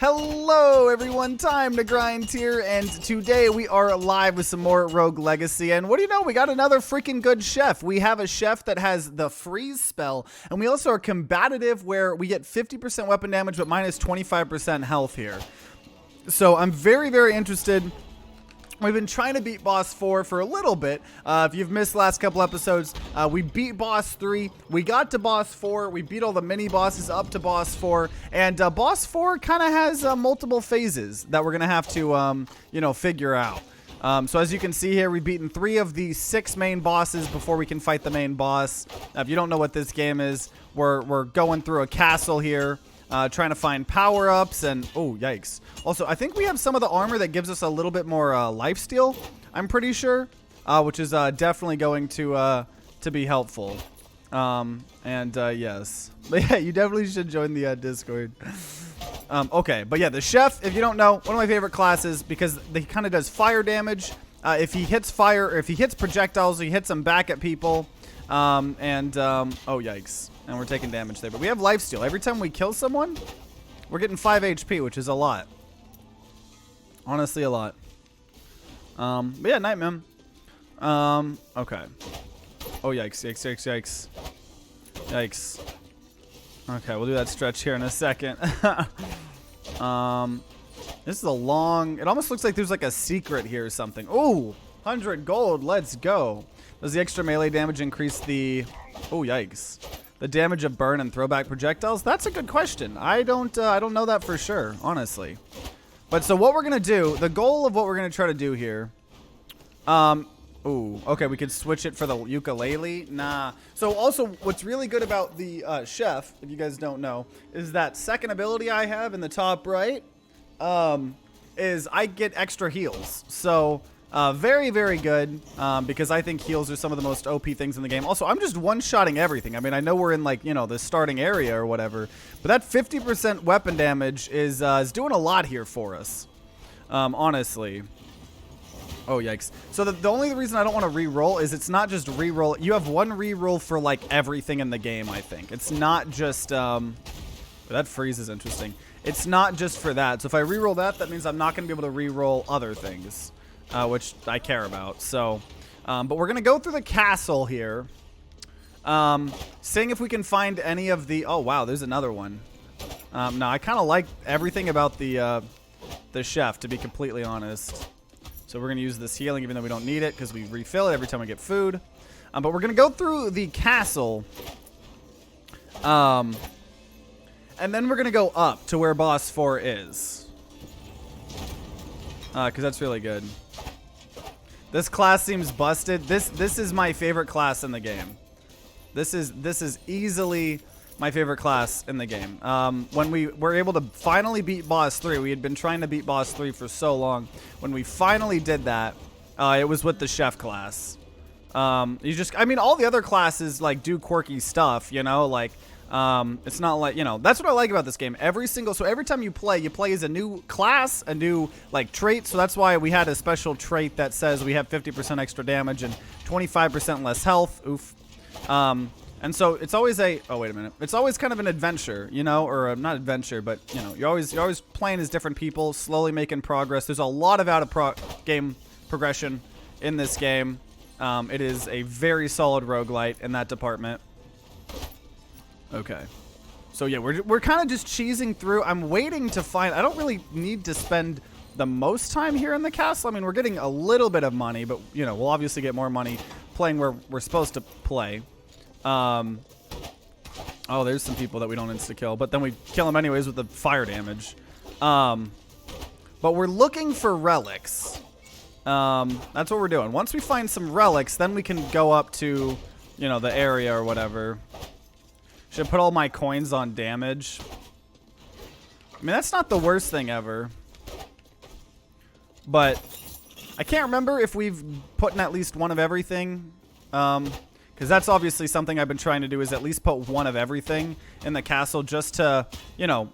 Hello everyone, TimeToGrind here, and today we are live with some more Rogue Legacy, and what do you know, we got another freaking good chef. We have a chef that has the freeze spell, and we also are combative where we get 50% weapon damage but minus 25% health here. So I'm very, very interested. We've been trying to beat boss 4 for a little bit. If you've missed the last couple episodes, we beat boss 3. We got to boss 4. We beat all the mini bosses up to boss 4. And boss 4 kind of has multiple phases that we're going to have to, figure out. So as you can see here, we've beaten 3 of the 6 main bosses before we can fight the main boss. If you don't know what this game is, we're going through a castle here. Trying to find power-ups and... Oh, yikes. Also, I think we have some of the armor that gives us a little bit more lifesteal, I'm pretty sure, which is definitely going to be helpful. Yes. But yeah, you definitely should join the Discord. Okay, but yeah, the chef, if you don't know, one of my favorite classes because he kind of does fire damage. If he hits fire, or if he hits projectiles, he hits them back at people. Oh, yikes. And we're taking damage there. But we have lifesteal. Every time we kill someone, we're getting 5 HP, which is a lot. Honestly, a lot. But yeah, Nightmare. Okay. Oh, yikes, yikes, yikes, yikes. Yikes. Okay, we'll do that stretch here in a second. This is a long... It almost looks like there's like a secret here or something. Ooh, 100 gold. Let's go. Does the extra melee damage increase the... Oh, yikes. The damage of burn and throwback projectiles? That's a good question. I don't know that for sure, honestly. But so what we're gonna do, the goal of what we're gonna try to do here. Ooh, okay, we could switch it for the ukulele. Nah. So also, what's really good about the chef, if you guys don't know, is that second ability I have in the top right. Is I get extra heals. So. Very, very good, because I think heals are some of the most OP things in the game. Also, I'm just one-shotting everything. I mean, I know we're in, like, the starting area or whatever, but that 50% weapon damage is doing a lot here for us, honestly. Oh, yikes. So the only reason I don't want to re-roll is it's not just re-roll. You have one re-roll for, like, everything in the game, I think. It's not just, that freeze is interesting. It's not just for that. So if I re-roll that, that means I'm not going to be able to re-roll other things. Which I care about. So, but we're going to go through the castle here. Seeing if we can find any of the... Oh, wow, there's another one. No, I kind of like everything about the chef, to be completely honest. So we're going to use this healing even though we don't need it because we refill it every time we get food. But we're going to go through the castle. And then we're going to go up to where boss 4 is. Because that's really good. This class seems busted. This is my favorite class in the game. This is easily my favorite class in the game. When we were able to finally beat boss 3, we had been trying to beat boss 3 for so long. When we finally did that, it was with the chef class. I mean, all the other classes like do quirky stuff, like. It's not like, that's what I like about this game. So every time you play as a new class, a new, like, trait. So that's why we had a special trait that says we have 50% extra damage and 25% less health. Oof. And so it's always oh, wait a minute. It's always kind of an adventure, or not adventure, but, you're always playing as different people, slowly making progress. There's a lot of game progression in this game. It is a very solid roguelite in that department. Okay. So yeah, we're kind of just cheesing through. I'm waiting to find... I don't really need to spend the most time here in the castle. I mean, we're getting a little bit of money, but, we'll obviously get more money playing where we're supposed to play. Oh, there's some people that we don't insta-kill, but then we kill them anyways with the fire damage. But we're looking for relics. That's what we're doing. Once we find some relics, then we can go up to, the area or whatever. Should put all my coins on damage. I mean, that's not the worst thing ever. But I can't remember if we've put in at least one of everything. Because that's obviously something I've been trying to do, is at least put one of everything in the castle just to,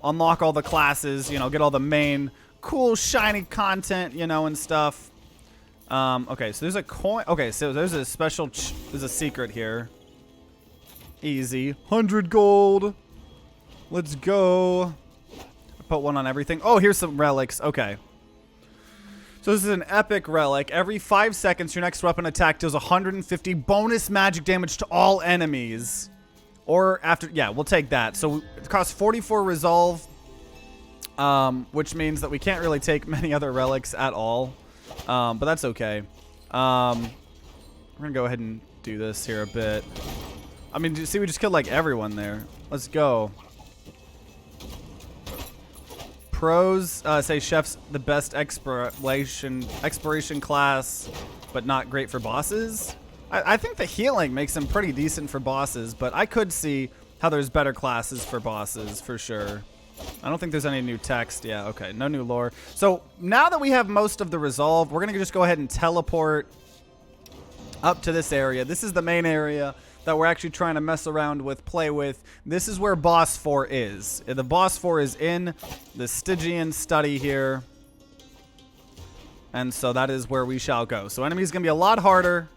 unlock all the classes, get all the main cool, shiny content, and stuff. Okay, so there's a coin. Okay, so there's a special, there's a secret here. Easy. 100 gold. Let's go. put one on everything. Oh, here's some relics. Okay. So this is an epic relic. Every 5 seconds, your next weapon attack deals 150 bonus magic damage to all enemies. Or after, yeah, we'll take that. So it costs 44 resolve, which means that we can't really take many other relics at all. But that's okay. We're gonna go ahead and do this here a bit. I mean, see, we just killed like everyone there. Let's go. Pros say Chef's the best exploration class, but not great for bosses. I think the healing makes him pretty decent for bosses, but I could see how there's better classes for bosses for sure. I don't think there's any new text. Yeah, okay, no new lore. So now that we have most of the resolve, we're gonna just go ahead and teleport up to this area. This is the main area that we're actually trying to mess around with, play with. This is where boss 4 is. The boss 4 is in the Stygian study here. And so that is where we shall go. So enemy's going to be a lot harder.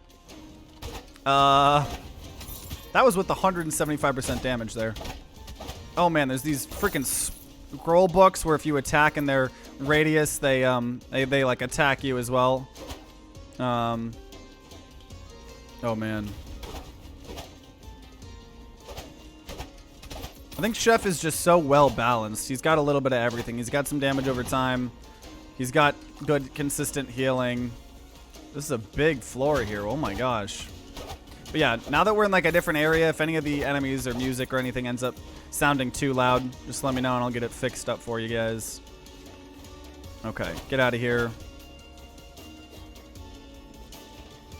That was with the 175% damage there. Oh man, there's these freaking scroll books where if you attack in their radius, they like attack you as well. Oh man. I think Chef is just so well balanced. He's got a little bit of everything. He's got some damage over time. He's got good, consistent healing. This is a big floor here. Oh my gosh. But yeah, now that we're in like a different area, if any of the enemies or music or anything ends up sounding too loud, just let me know and I'll get it fixed up for you guys. Okay, get out of here.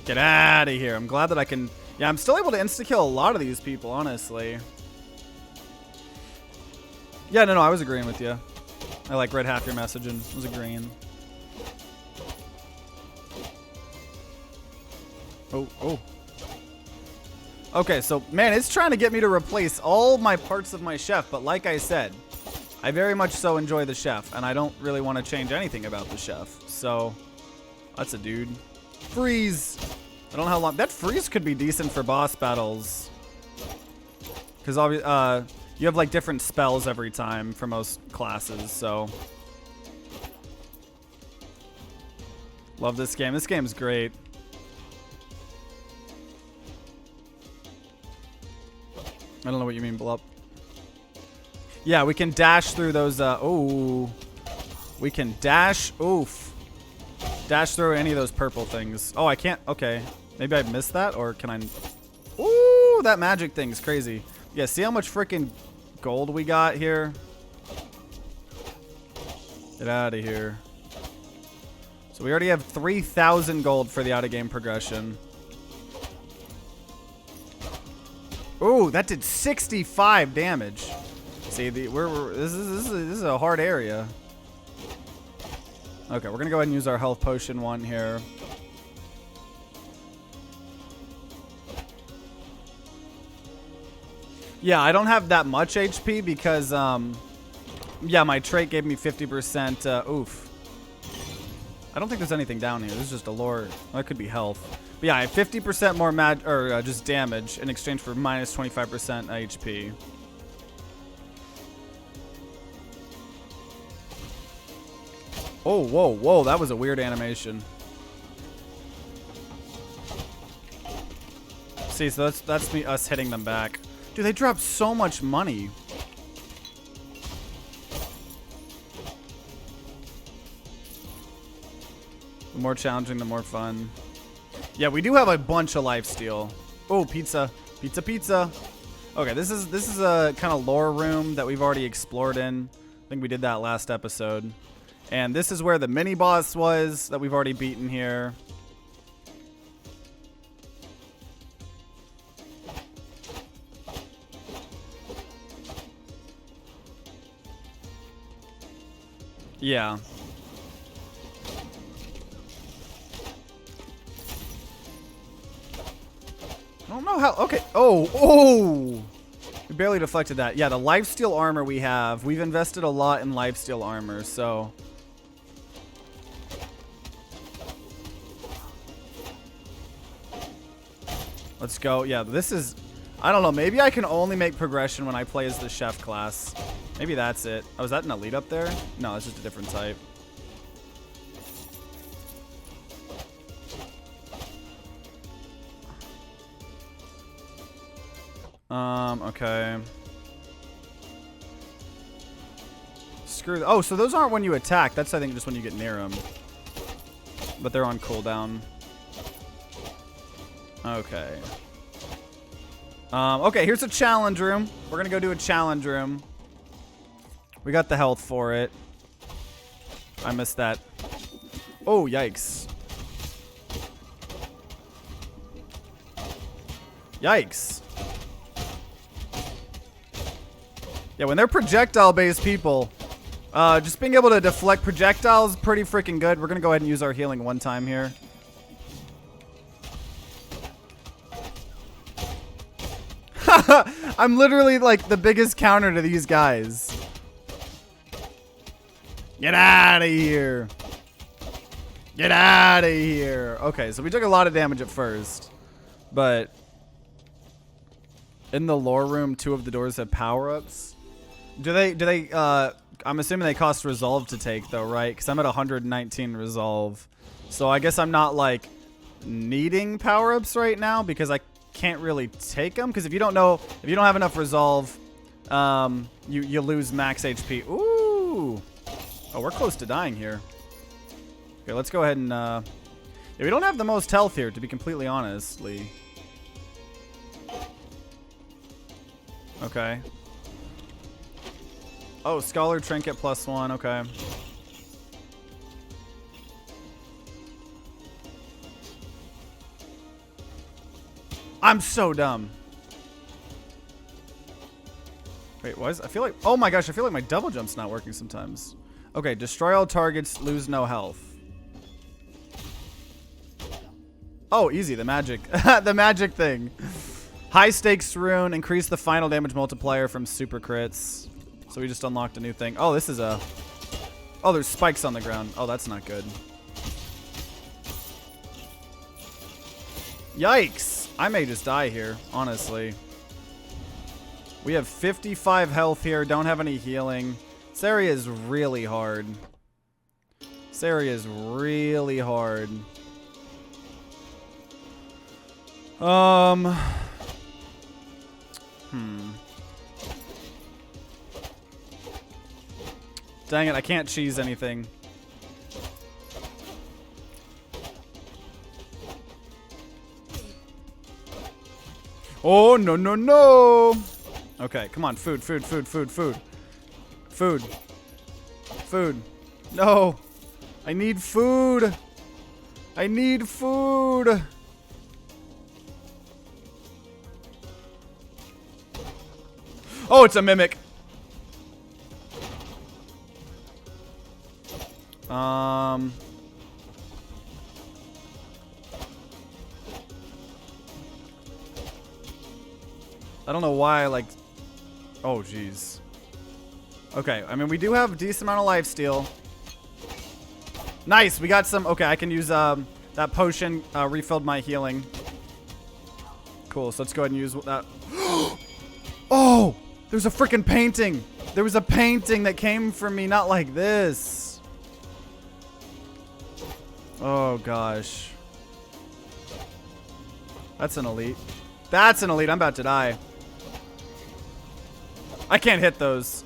Get out of here. I'm glad that I can... Yeah, I'm still able to insta-kill a lot of these people, honestly. Yeah, no, I was agreeing with you. I like read half your message and was agreeing. Oh. Okay, so, man, it's trying to get me to replace all my parts of my chef, but like I said, I very much so enjoy the chef, and I don't really want to change anything about the chef. So, that's a dude. Freeze! I don't know how long... That freeze could be decent for boss battles. Because, obviously, you have, like, different spells every time for most classes, so... Love this game. This game's great. I don't know what you mean, Blup. Yeah, we can dash through those, oh. We can dash, oof. Dash through any of those purple things. Oh, I can't, okay. Maybe I missed that, or can I... Ooh, that magic thing's crazy. Yeah, see how much freaking gold we got here? Get out of here. So we already have 3,000 gold for the out-of-game progression. Ooh, that did 65 damage. See, this is a hard area. Okay, we're gonna go ahead and use our health potion one here. Yeah, I don't have that much HP because, yeah, my trait gave me 50%, oof. I don't think there's anything down here. This is just a lore. That could be health. But yeah, I have 50% more just damage in exchange for minus 25% HP. Oh, whoa, that was a weird animation. See, so that's us hitting them back. Dude, they dropped so much money. The more challenging, the more fun. Yeah, we do have a bunch of lifesteal. Oh, pizza. Pizza. Okay, this is a kind of lore room that we've already explored in. I think we did that last episode. And this is where the mini boss was that we've already beaten here. Yeah. I don't know how... Okay. Oh! We barely deflected that. Yeah, the lifesteal armor we have. We've invested a lot in lifesteal armor, so... Let's go. Yeah, this is... I don't know. Maybe I can only make progression when I play as the chef class. Maybe that's it. Oh, is that an elite up there? No, it's just a different type. Okay. Screw. Oh, so those aren't when you attack. That's, I think, just when you get near them. But they're on cooldown. Okay. Okay, here's a challenge room. We're gonna go do a challenge room. We got the health for it. I missed that. Oh, yikes. Yikes. Yeah, when they're projectile-based people, just being able to deflect projectiles is pretty freaking good. We're gonna go ahead and use our healing one time here. I'm literally like the biggest counter to these guys. Get out of here. Get out of here. Okay, so we took a lot of damage at first, but in the lore room, 2 of the doors have power-ups. Do they, I'm assuming they cost resolve to take though, right? Because I'm at 119 resolve. So I guess I'm not like needing power-ups right now because I can't really take them. Because if you don't have enough resolve, you lose max HP. Ooh. Oh, we're close to dying here. Okay, let's go ahead and, yeah, we don't have the most health here, to be completely honestly. Okay. Oh, Scholar Trinket +1, okay. I'm so dumb. Wait, what is, I feel like, oh my gosh, I feel like my double jump's not working sometimes. Okay, destroy all targets, lose no health. Oh, easy, the magic, the magic thing. High stakes rune, increase the final damage multiplier from super crits. So we just unlocked a new thing. Oh, this is a, oh, there's spikes on the ground. Oh, that's not good. Yikes. I may just die here, honestly. We have 55 health here, don't have any healing. This area is really hard. This area is really hard. Dang it, I can't cheese anything. Oh, no, no, no. Okay, come on. Food, food, food, food, food. Food. Food. No. I need food. I need food. Oh, it's a mimic. I don't know why, like, oh, jeez. Okay, I mean, we do have a decent amount of lifesteal. Nice, we got some, okay, I can use, that potion, refilled my healing. Cool, so let's go ahead and use that. Oh, there's a freaking painting. There was a painting that came from me, not like this. Oh, gosh. That's an elite. That's an elite, I'm about to die. I can't hit those.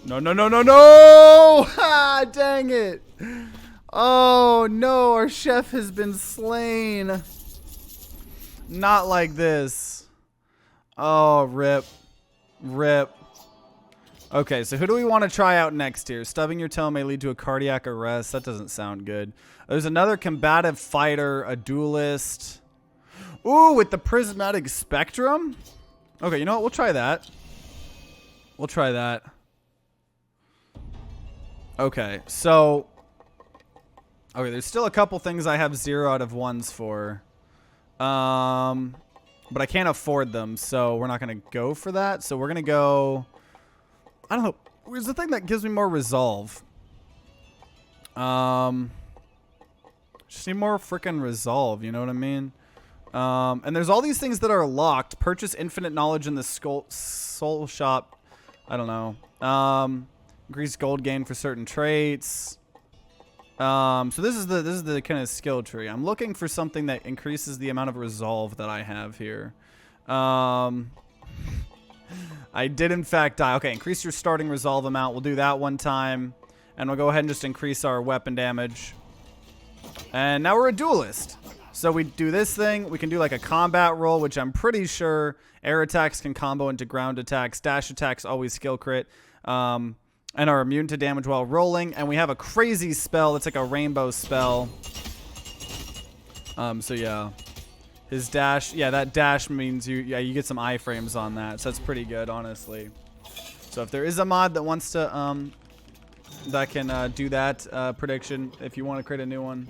No, no, no, no, no! Ah, dang it. Oh, no, our chef has been slain. Not like this. Oh, rip. Rip. Okay, so who do we want to try out next here? Stubbing your toe may lead to a cardiac arrest. That doesn't sound good. There's another combative fighter, a duelist. Ooh, with the prismatic spectrum? Okay, you know what? We'll try that. We'll try that. Okay, so... Okay, there's still a couple things I have 0 out of 1s for. But I can't afford them, so we're not going to go for that. So we're going to go... I don't know. Where's the thing that gives me more resolve? Just need more freaking resolve, you know what I mean? And there's all these things that are locked. Purchase infinite knowledge in the soul shop. I don't know. Increase gold gain for certain traits. So this is the kind of skill tree. I'm looking for something that increases the amount of resolve that I have here. I did in fact die. Okay, increase your starting resolve amount. We'll do that one time. And we'll go ahead and just increase our weapon damage. And now we're a duelist. So we do this thing. We can do like a combat roll, which I'm pretty sure air attacks can combo into ground attacks. Dash attacks always skill crit. And are immune to damage while rolling. And we have a crazy spell that's like a rainbow spell. So yeah. His dash, yeah, that dash means you get some iframes on that. So that's pretty good, honestly. So if there is a mod that wants to, that can do that prediction, if you want to create a new one.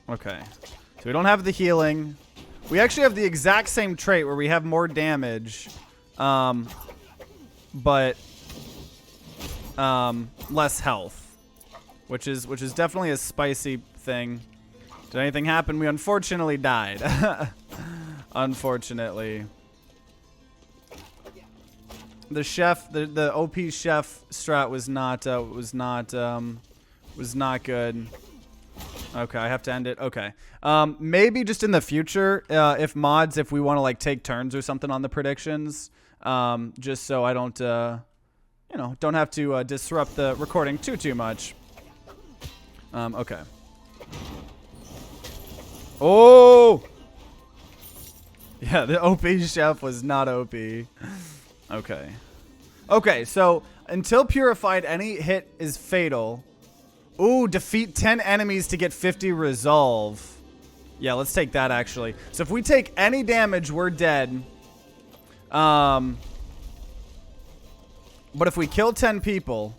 Okay. So we don't have the healing. We actually have the exact same trait where we have more damage, but less health, which is definitely a spicy thing. Did anything happen? We unfortunately died. Unfortunately. The chef, the OP chef strat was not good. Okay, I have to end it. Okay. Maybe just in the future, if we want to like take turns or something on the predictions, just so I don't, don't have to disrupt the recording too much. Okay. Oh! Yeah, the OP chef was not OP. Okay. Okay, so until purified, any hit is fatal. Ooh, defeat 10 enemies to get 50 resolve. Yeah, let's take that, actually. So if we take any damage, we're dead. But if we kill 10 people,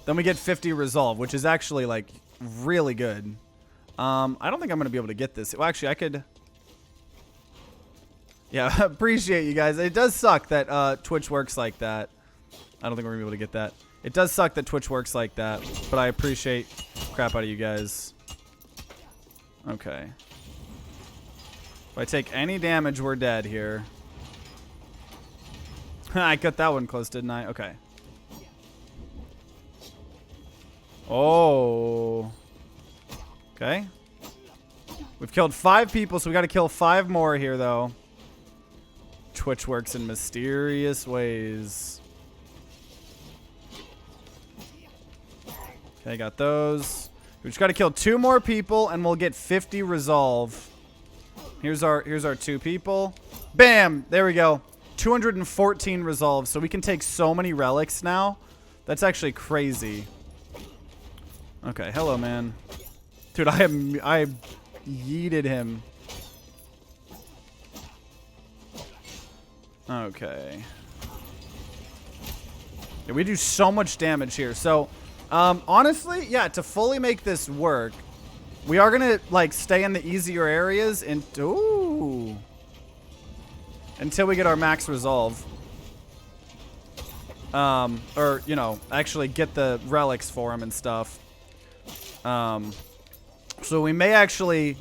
then we get 50 resolve, which is actually, like, really good. I don't think I'm going to be able to get this. Well, actually, I could... Yeah, appreciate you guys. It does suck that Twitch works like that. I don't think we're going to be able to get that. It does suck that Twitch works like that, but I appreciate crap out of you guys. Okay. If I take any damage, we're dead here. I cut that one close, didn't I? Okay. Oh. Okay. We've killed 5 people, so we got to kill 5 more here, though. Twitch works in mysterious ways. Okay, got those. We just got to kill 2 more people, and we'll get 50 resolve. Here's our 2 people. Bam! There we go. 214 resolve. So we can take so many relics now. That's actually crazy. Okay, hello, man. Dude, I yeeted him. Okay. Yeah, we do so much damage here. So, honestly, yeah, to fully make this work, we are gonna like stay in the easier areas and until we get our max resolve. Or actually get the relics for him and stuff. So we may actually,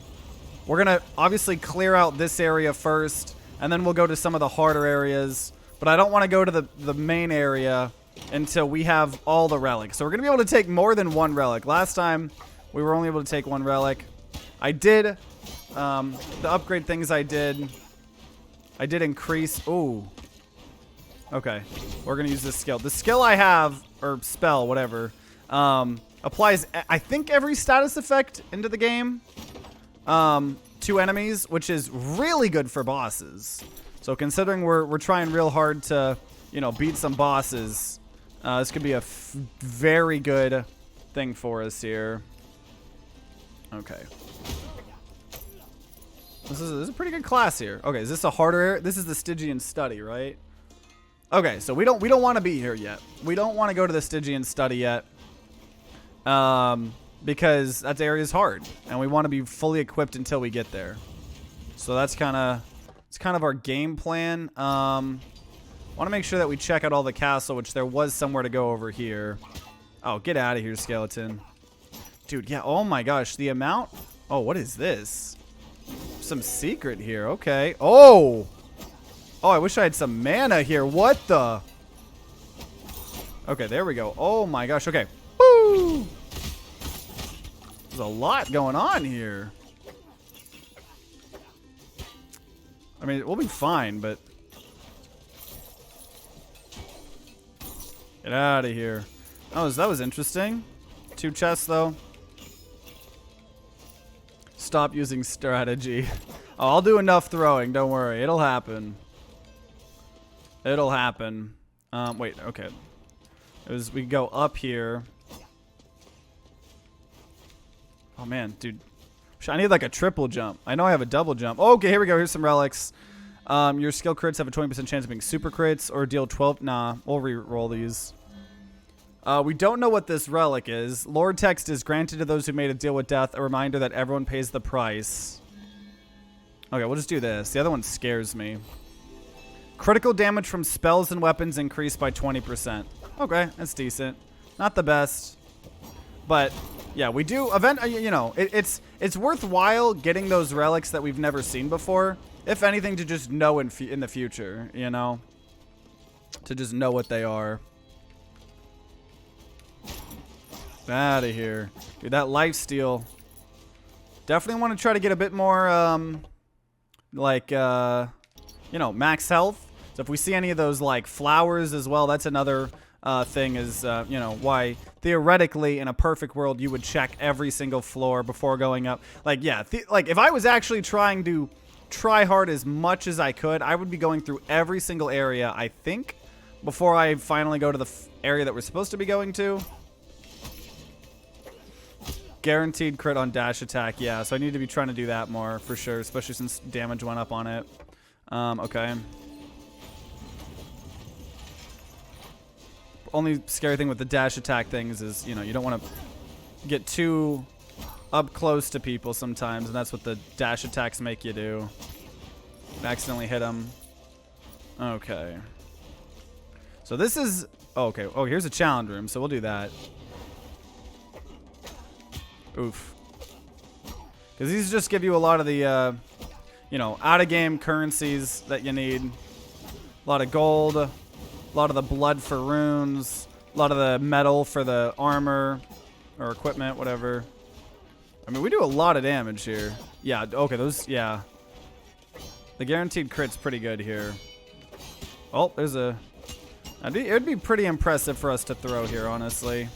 we're gonna obviously clear out this area first, and then we'll go to some of the harder areas. But I don't want to go to the main area until we have all the relics. So we're going to be able to take more than 1 relic. Last time, we were only able to take 1 relic. I did, the upgrade things I did increase. Ooh. Okay. We're going to use this skill. The skill I have, or spell, whatever, applies, I think, every status effect into the game to enemies, which is really good for bosses. So considering we're trying real hard to, beat some bosses, this could be a very good thing for us here. Okay. This is a pretty good class here. Okay, is this a harder area? This is the Stygian study, right? Okay, so we don't want to be here yet. We don't want to go to the Stygian study yet. because that area is hard, and we want to be fully equipped until we get there. So that's kind of our game plan. Want to make sure that we check out all the castle, which there was somewhere to go over here. Oh, get out of here, skeleton. Dude, yeah, oh my gosh, the amount. Oh, what is this? Some secret here. Okay. Oh, I wish I had some mana here. What the? Okay, there we go. Oh my gosh. Okay. Woo! There's a lot going on here. I mean, we'll be fine, but get out of here. That was interesting. 2 chests though. Stop using strategy. Oh, I'll do enough throwing. Don't worry. It'll happen. It'll happen. Wait. Okay. We go up here. Oh man, dude. I need like a triple jump. I know I have a double jump. Oh, okay, here we go. Here's some relics. Your skill crits have a 20% chance of being super crits or deal 12. Nah, we'll re-roll these. We don't know what this relic is. Lore text is granted to those who made a deal with death. A reminder that everyone pays the price. Okay, we'll just do this. The other one scares me. Critical damage from spells and weapons increased by 20%. Okay, that's decent. Not the best, but yeah, we do you know, it's worthwhile getting those relics that we've never seen before. If anything, to just know in the future, you know, to just know what they are. Out of here, dude. That lifesteal. Definitely want to try to get a bit more, like, you know, max health. So if we see any of those like flowers as well, that's another thing is, you know, why theoretically in a perfect world you would check every single floor before going up. Like, yeah, like if I was actually trying to try hard as much as I could, I would be going through every single area, I think, before I finally go to the area that we're supposed to be going to. Guaranteed crit on dash attack, yeah, so I need to be trying to do that more for sure, especially since damage went up on it. Okay. Only scary thing with the dash attack things is, you know, you don't want to get too up close to people sometimes, and that's what the dash attacks make you do. Accidentally hit them. Okay. So this is... Oh, okay. Oh, here's a challenge room, so we'll do that. Oof. Because these just give you a lot of the, you know, out-of-game currencies that you need. A lot of gold. A lot of the blood for runes. A lot of the metal for the armor. Or equipment, whatever. I mean, we do a lot of damage here. Yeah, okay, those, yeah. The guaranteed crit's pretty good here. Oh, there's a... It would be pretty impressive for us to throw here, honestly.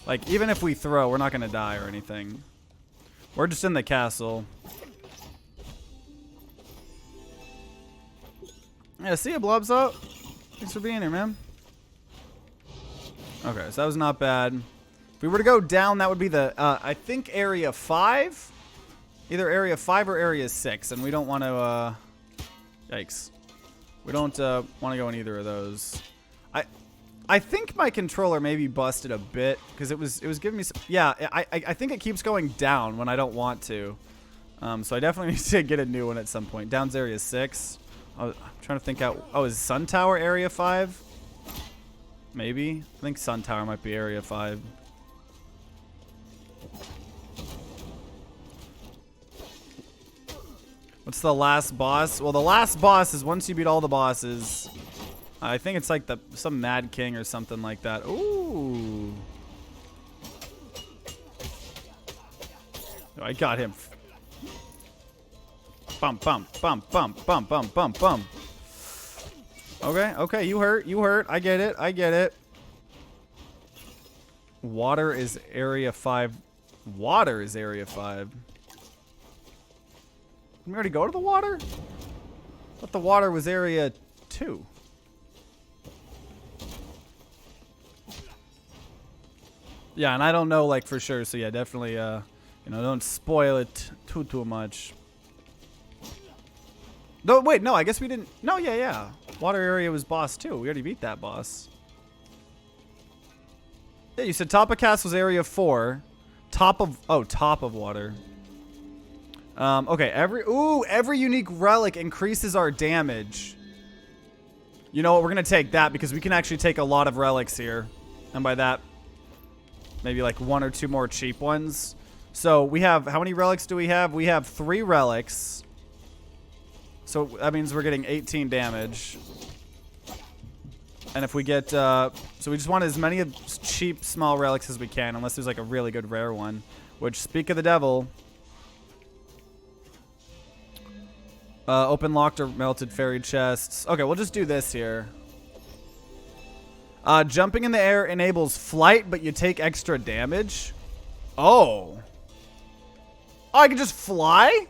Like, even if we throw, we're not going to die or anything. We're just in the castle. Yeah, see ya, Blobs up. Thanks for being here, man. Okay, so that was not bad. If we were to go down, that would be the, I think, Area 5. Either Area 5 or Area 6. And we don't want to, yikes. We don't want to go in either of those. I think my controller maybe busted a bit because it was giving me some, yeah, I think it keeps going down when I don't want to. So I definitely need to get a new one at some point. Down's Area 6. I'm trying to think out. Oh, is Sun Tower Area 5? Maybe. I think Sun Tower might be Area 5. What's the last boss? Well, the last boss is once you beat all the bosses. I think it's like some Mad King or something like that. Ooh. Oh, I got him. Bum, bum, bum, bum, bum, bum, bum, bum. Okay, okay, you hurt. I get it. Water is Area 5. Water is Area 5. Didn't we already go to the water? I thought the water was Area 2. Yeah, and I don't know, like, for sure. So, yeah, definitely, you know, don't spoil it too much. No, wait, no, I guess we didn't. No, yeah. Water area was boss 2. We already beat that boss. Yeah, you said top of castle's area 4. Top of water. Okay, every unique relic increases our damage. You know what, we're gonna take that because we can actually take a lot of relics here. And by that, maybe like 1 or 2 more cheap ones. So we have, how many relics do we have? We have 3 relics. So that means we're getting 18 damage. And if we get, so we just want as many of cheap small relics as we can, unless there's like a really good rare one. Which, speak of the devil. Open locked or melted fairy chests. Okay, we'll just do this here. Jumping in the air enables flight, but you take extra damage. Oh. Oh, I can just fly?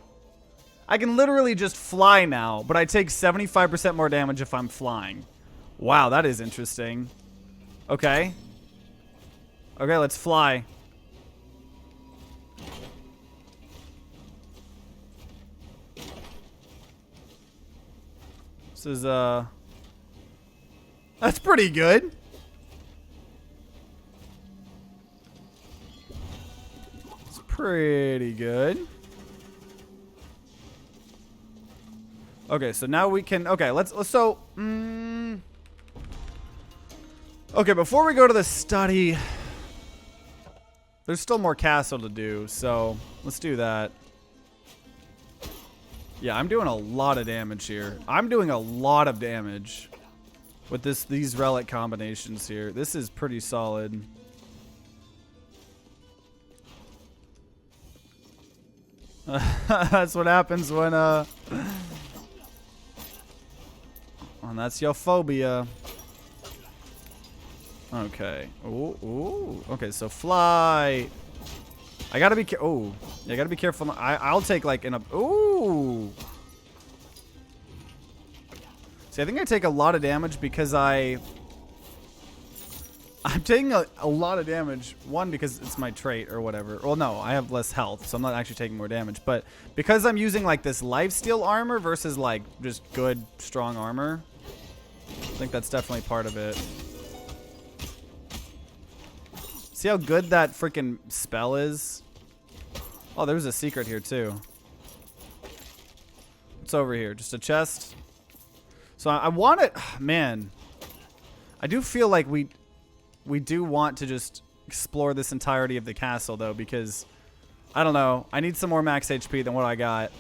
I can literally just fly now, but I take 75% more damage if I'm flying. Wow, that is interesting. Okay. Okay, let's fly. This is, that's pretty good. It's pretty good. Okay, so now we can, okay, let's so, okay, before we go to the study, there's still more castle to do, so let's do that. Yeah, I'm doing a lot of damage here. I'm doing a lot of damage with these relic combinations here. This is pretty solid. That's what happens when, and that's your phobia. Okay. Ooh. Okay, so fly. I gotta be careful. Oh, yeah, I gotta be careful. I'll take like ooh. See, I think I take a lot of damage because I'm taking a lot of damage. One, because it's my trait or whatever. Well, no, I have less health, so I'm not actually taking more damage. But because I'm using like this lifesteal armor versus like just good, strong armor, I think that's definitely part of it. See how good that freaking spell is? Oh, there's a secret here too. What's over here? Just a chest? So I want it, man. I do feel like we do want to just explore this entirety of the castle though, because I don't know. I need some more max HP than what I got.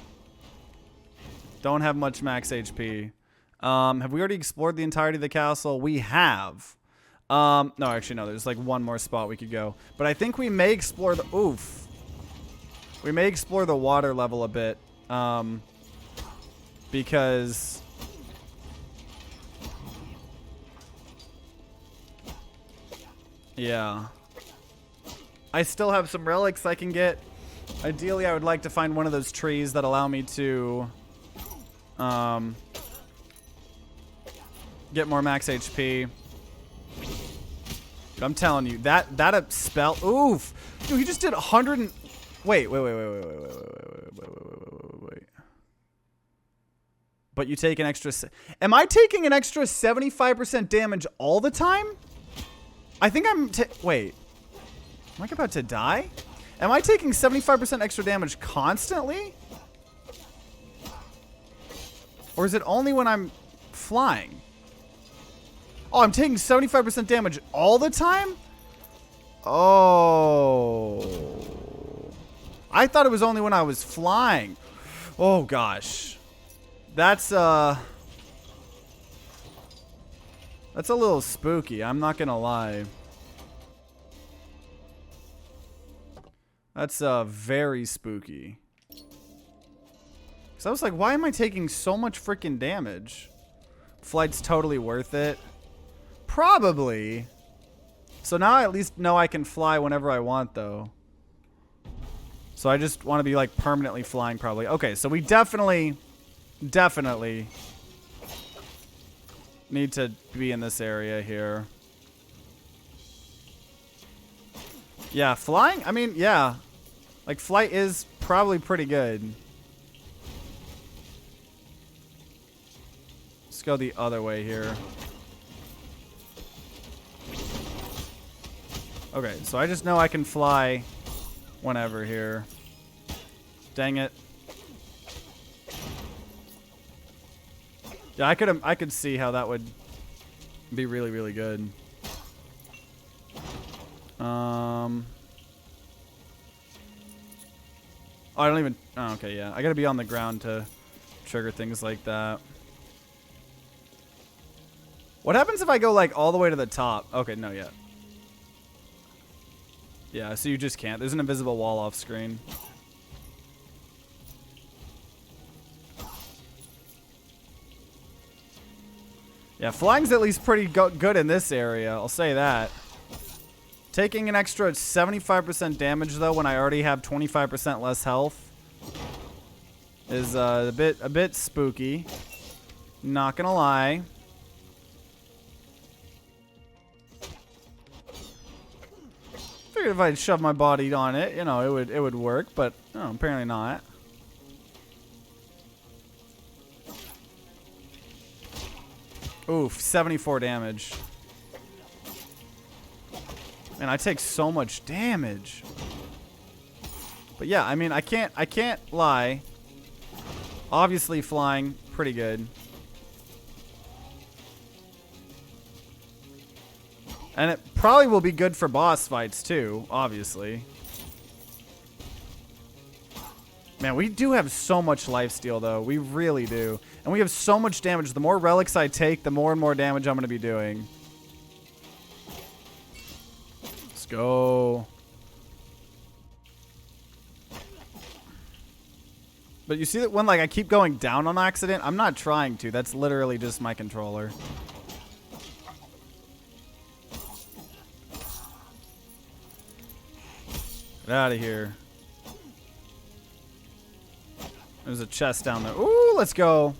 Don't have much max HP. Have we already explored the entirety of the castle? We have. No, actually no. There's like one more spot we could go. But I think we may explore the... Oof. We may explore the water level a bit. Because... Yeah. I still have some relics I can get. Ideally, I would like to find one of those trees that allow me to... get more max HP. I'm telling you, that a spell. Oof, dude, he just did 100. And, wait. But you take an extra. Am I taking an extra 75% damage all the time? I think I'm. Wait, am I about to die? Am I taking 75% extra damage constantly? Or is it only when I'm flying? Oh, I'm taking 75% damage all the time? Oh. I thought it was only when I was flying. Oh, gosh. That's a little spooky. I'm not gonna lie. That's very spooky. So I was like, why am I taking so much freaking damage? Flight's totally worth it. Probably. So now I at least know I can fly whenever I want, though. So I just want to be like permanently flying, probably. Okay, so we definitely need to be in this area here. Yeah, flying? I mean, yeah. Like, flight is probably pretty good. Let's go the other way here. Okay, so I just know I can fly whenever here. Dang it. Yeah, I could see how that would be really, really good. Oh, I don't even... Oh, okay, yeah. I gotta be on the ground to trigger things like that. What happens if I go, like, all the way to the top? Okay, no, yeah. Yeah, so you just can't. There's an invisible wall off screen. Yeah, flying's at least pretty good in this area. I'll say that. Taking an extra 75% damage, though, when I already have 25% less health is a bit spooky. Not gonna lie. Figured if I'd shove my body on it, you know, it would work, but no, apparently not. Oof, 74 damage. Man, I take so much damage. But yeah, I mean, I can't lie. Obviously flying, pretty good. And it probably will be good for boss fights too, obviously. Man, we do have so much lifesteal though. We really do. And we have so much damage. The more relics I take, the more and more damage I'm going to be doing. Let's go. But you see that when like I keep going down on accident, I'm not trying to. That's literally just my controller. Get out of here. There's a chest down there. Ooh, let's go.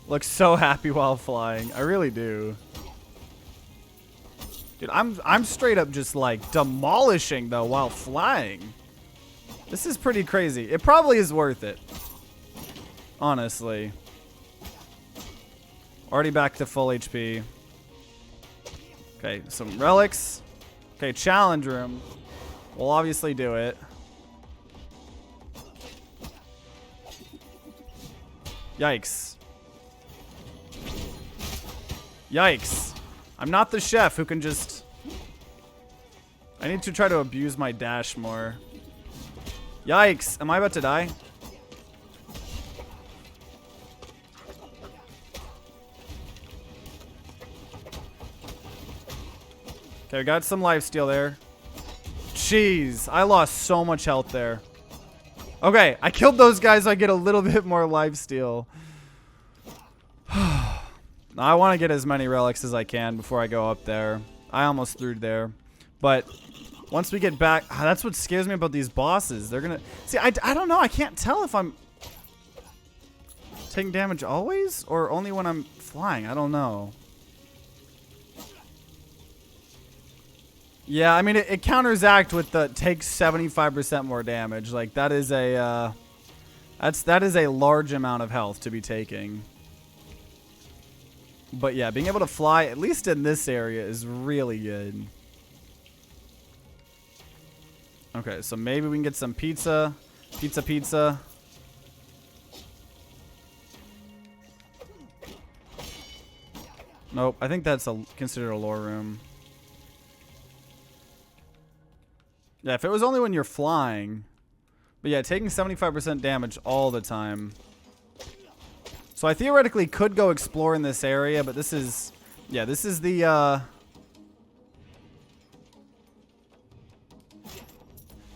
Look so happy while flying. I really do. Dude, I'm straight up just like demolishing though while flying. This is pretty crazy. It probably is worth it. Honestly. Already back to full HP. Okay, some relics. Okay, challenge room. We'll obviously do it. Yikes. Yikes. I'm not the chef who can just... I need to try to abuse my dash more. Yikes. Am I about to die? Okay, we got some lifesteal there. Jeez, I lost so much health there. Okay, I killed those guys so I get a little bit more lifesteal. I want to get as many relics as I can before I go up there. I almost threw there. But once we get back... that's what scares me about these bosses. They're going to... See, I don't know. I can't tell if I'm taking damage always or only when I'm flying. I don't know. Yeah, I mean, it counters act with the takes 75% more damage. Like, that is a... that is a large amount of health to be taking. But yeah, being able to fly, at least in this area, is really good. Okay, so maybe we can get some pizza. Pizza. Nope, I think that's considered a lore room. Yeah, if it was only when you're flying. But yeah, taking 75% damage all the time. So I theoretically could go explore in this area, but this is... Yeah, this is the...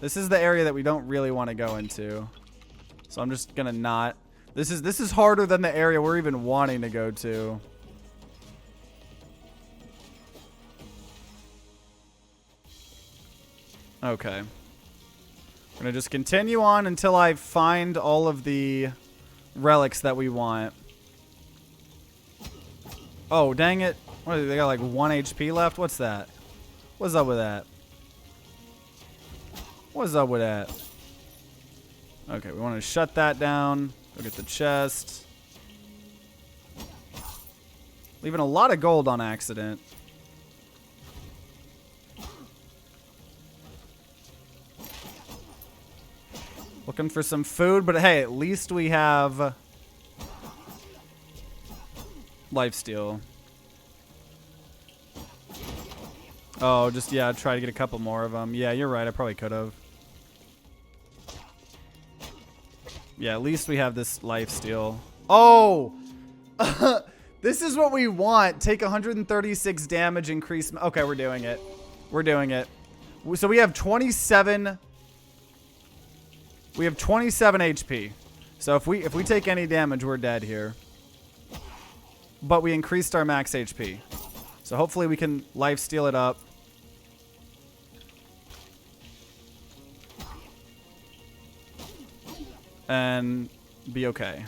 This is the area that we don't really want to go into. So I'm just gonna not... This is harder than the area we're even wanting to go to. Okay. We're gonna just continue on until I find all of the relics that we want. Oh, dang it. What, they got like 1 HP left? What's that? What's up with that? What's up with that? Okay, we want to shut that down. Go get the chest. Leaving a lot of gold on accident. Looking for some food, but hey, at least we have lifesteal. Oh, just, yeah, try to get a couple more of them. Yeah, you're right. I probably could have. Yeah, at least we have this lifesteal. Oh! This is what we want. Take 136 damage, increase. Okay, we're doing it. We're doing it. So we have 27. We have 27 HP. So if we take any damage, we're dead here. But we increased our max HP. So hopefully we can lifesteal it up. And be okay.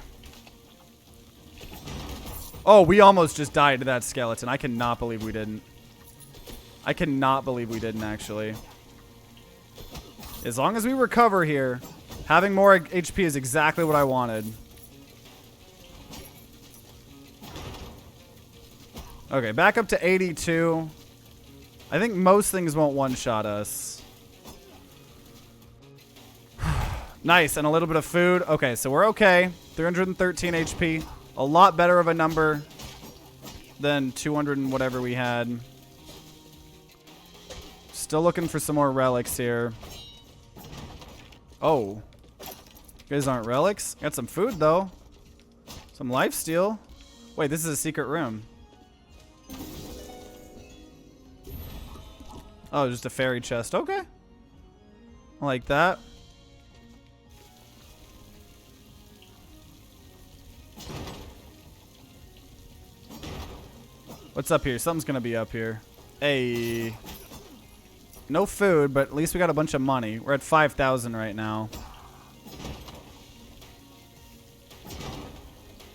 Oh, we almost just died to that skeleton. I cannot believe we didn't. I cannot believe we didn't, actually. As long as we recover here, having more HP is exactly what I wanted. Okay, back up to 82. I think most things won't one-shot us. Nice, and a little bit of food. Okay, so we're okay. 313 HP. A lot better of a number than 200 and whatever we had. Still looking for some more relics here. Oh. You guys aren't relics? Got some food, though. Some lifesteal. Wait, this is a secret room. Oh, just a fairy chest. Okay. I like that. What's up here? Something's gonna be up here. Hey. No food, but at least we got a bunch of money. We're at 5,000 right now.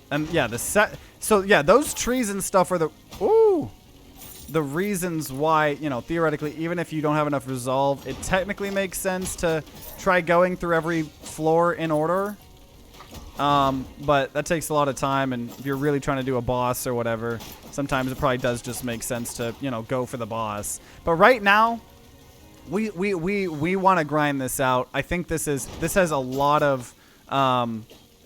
And yeah, so yeah, those trees and stuff are the reasons why, you know, theoretically, even if you don't have enough resolve, it technically makes sense to try going through every floor in order. But that takes a lot of time, and if you're really trying to do a boss or whatever, sometimes it probably does just make sense to, you know, go for the boss. But right now, we want to grind this out. I think this has a lot of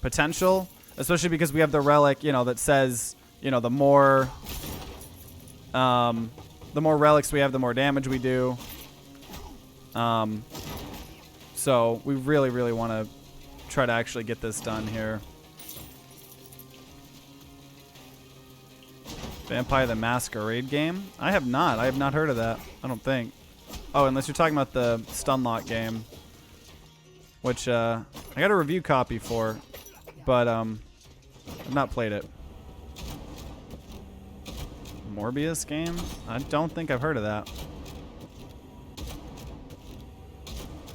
potential, especially because we have the relic, you know, that says, you know, the more relics we have, the more damage we do. So we really want to try to actually get this done here. Vampire the Masquerade game? I have not heard of that. I don't think. Oh, unless you're talking about the Stunlock game, which I got a review copy for, but I've not played it. Morbius game? I don't think I've heard of that.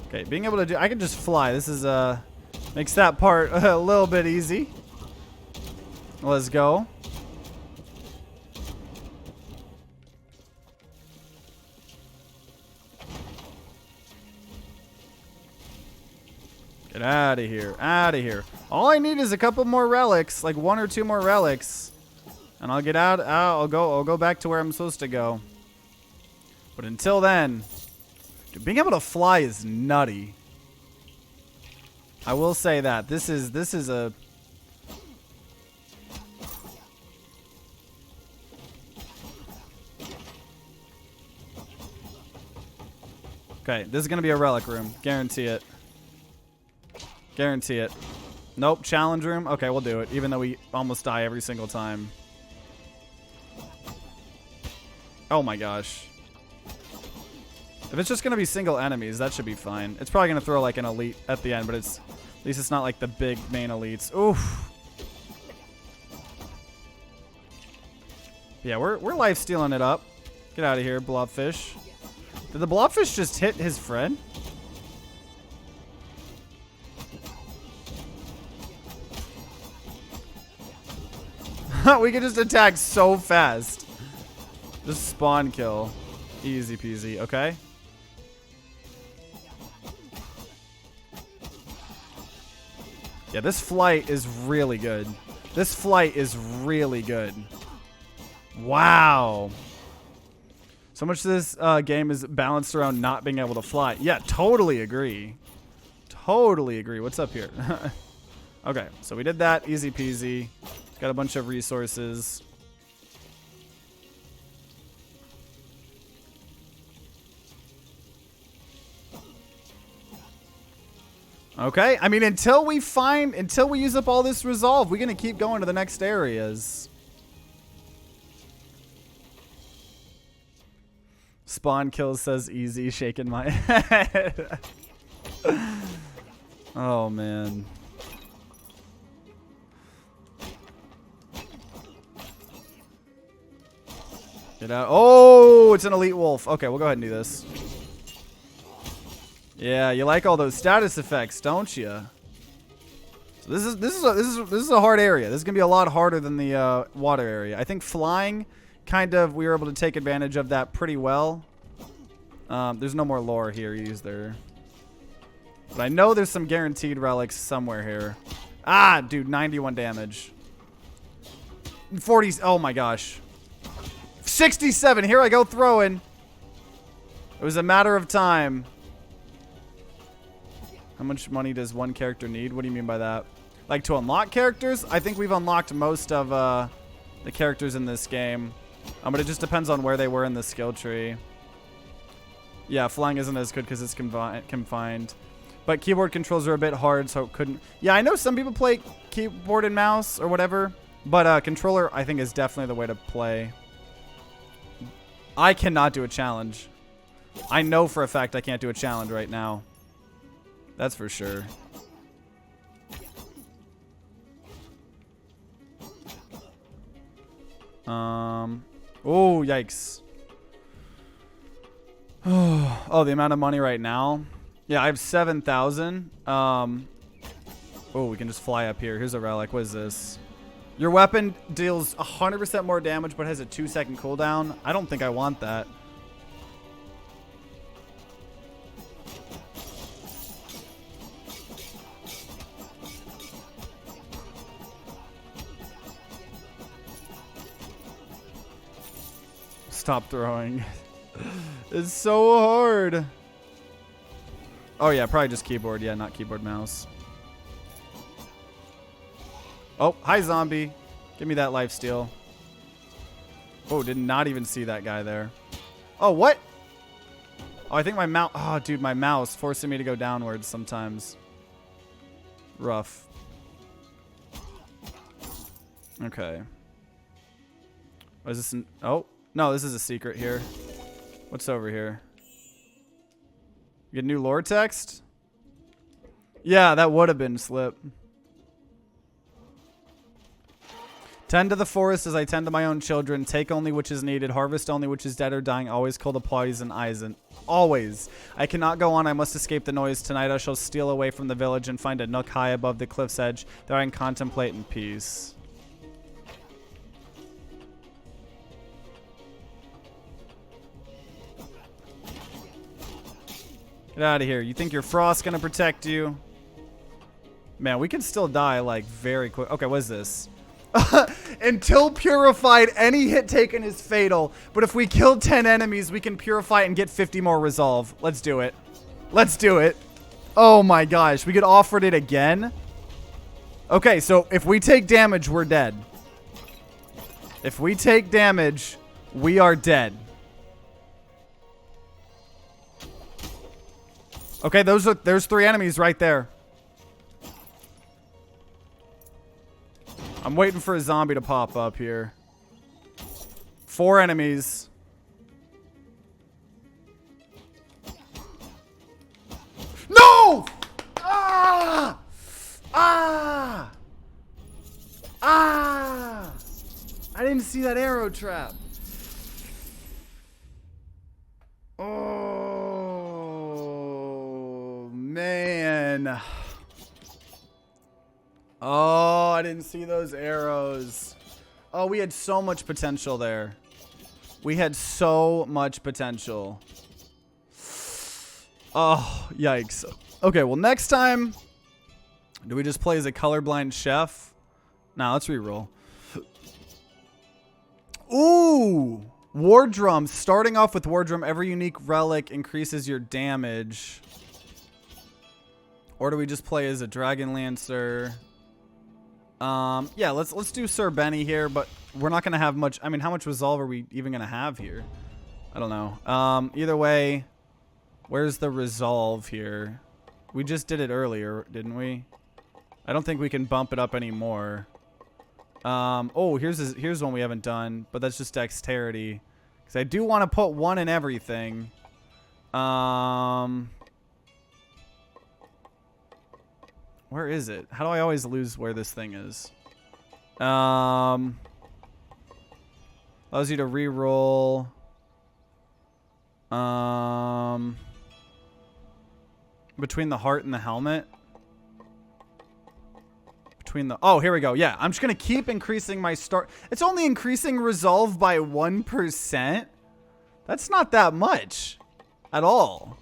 Okay, being able to do, I can just fly. This is makes that part a little bit easy. Let's go. Get out of here. Out of here. All I need is a couple more relics, like 1 or 2 more relics, and I'll get out. I'll go back to where I'm supposed to go. But until then, dude, being able to fly is nutty. I will say that this is a okay. This is gonna be a relic room, guarantee it. Guarantee it. Nope, challenge room. Okay, we'll do it, even though we almost die every single time. Oh my gosh. If it's just going to be single enemies, that should be fine. It's probably going to throw like an elite at the end, but at least it's not like the big main elites. Oof. Yeah, we're life stealing it up. Get out of here, blobfish. Did the blobfish just hit his friend? We can just attack so fast. Just spawn kill. Easy peasy, okay? Yeah, this flight is really good. This flight is really good. Wow. So much of this game is balanced around not being able to fly. Yeah, totally agree. totally agree. What's up here? Okay, so we did that. Easy peasy. Got a bunch of resources. Okay, I mean, until we use up all this resolve, we're going to keep going to the next areas. Spawn kills says easy, shaking my head. Oh, man. Get out. Oh, it's an elite wolf. Okay, we'll go ahead and do this. Yeah, you like all those status effects, don't you? So this is a hard area. This is gonna be a lot harder than the water area. I think flying, kind of, we were able to take advantage of that pretty well. There's no more lore here, is there? But I know there's some guaranteed relics somewhere here. Ah, dude, 91 damage. 40. Oh my gosh. 67. Here I go throwing. It was a matter of time. How much money does one character need? What do you mean by that? Like to unlock characters? I think we've unlocked most of the characters in this game. But it just depends on where they were in the skill tree. Yeah, flying isn't as good because it's confined. But keyboard controls are a bit hard, so it couldn't... Yeah, I know some people play keyboard and mouse or whatever. But controller, I think, is definitely the way to play. I cannot do a challenge. I know for a fact I can't do a challenge right now. That's for sure. Oh, yikes. Oh, the amount of money right now. Yeah, I have 7,000. Oh, we can just fly up here. Here's a relic. What is this? Your weapon deals 100% more damage, but has a 2-second cooldown. I don't think I want that. Stop throwing. It's so hard. Oh yeah, probably just keyboard. Yeah, not keyboard mouse. Oh, hi zombie. Give me that lifesteal. Oh, did not even see that guy there. Oh, what? Oh, I think my mouse. Oh, dude, my mouse forcing me to go downwards sometimes. Rough. Okay. Oh, is this an... Oh. No, this is a secret here. What's over here? You get new lore text? Yeah, that would have been slip. Tend to the forest as I tend to my own children. Take only which is needed. Harvest only which is dead or dying. Always call the poison Eisen. Always. I cannot go on. I must escape the noise. Tonight I shall steal away from the village and find a nook high above the cliff's edge that I can contemplate in peace. Get out of here. You think your frost's gonna protect you? Man, we can still die, like, very quick. Okay, what is this? Until purified, any hit taken is fatal. But if we kill 10 enemies, we can purify it and get 50 more resolve. Let's do it. Let's do it. Oh my gosh. We could offer it again. Okay, so if we take damage, we're dead. If we take damage, we are dead. Okay, there's 3 enemies right there. I'm waiting for a zombie to pop up here. 4 enemies. No! Ah! Ah! Ah! I didn't see that arrow trap. Oh, man. Oh, I didn't see those arrows. Oh, we had so much potential there. We had so much potential. Oh, yikes. Okay, well, next time, do we just play as a colorblind chef? Nah, let's reroll. Ooh, War Drum. Starting off with War Drum, every unique relic increases your damage. Or do we just play as a Dragon Lancer? Yeah, let's do Sir Benny here, but we're not gonna have much. I mean, how much resolve are we even gonna have here? I don't know. Either way, where's the resolve here? We just did it earlier, didn't we? I don't think we can bump it up anymore. Oh, here's one we haven't done, but that's just dexterity. Because I do want to put one in everything. Where is it? How do I always lose where this thing is? Allows you to re-roll. Between the heart and the helmet. Oh, here we go. Yeah, I'm just going to keep increasing my start. It's only increasing resolve by 1%. That's not that much at all.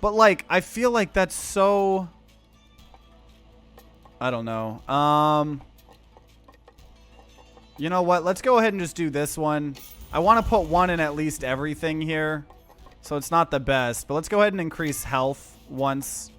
But, like, I feel like that's so... I don't know. You know what? Let's go ahead and just do this one. I want to put one in at least everything here. So it's not the best. But let's go ahead and increase health once.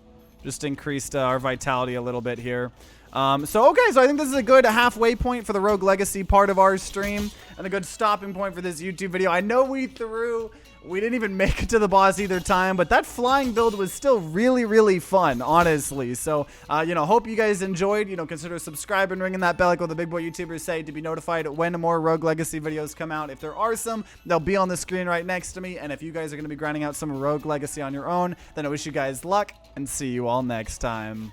Just increased our vitality a little bit here. So I think this is a good halfway point for the Rogue Legacy part of our stream, and a good stopping point for this YouTube video. I know we didn't even make it to the boss either time, but that flying build was still really, really fun, honestly. So, hope you guys enjoyed. Consider subscribing, ringing that bell like what the big boy YouTubers say to be notified when more Rogue Legacy videos come out. If there are some, they'll be on the screen right next to me. And if you guys are going to be grinding out some Rogue Legacy on your own, then I wish you guys luck and see you all next time.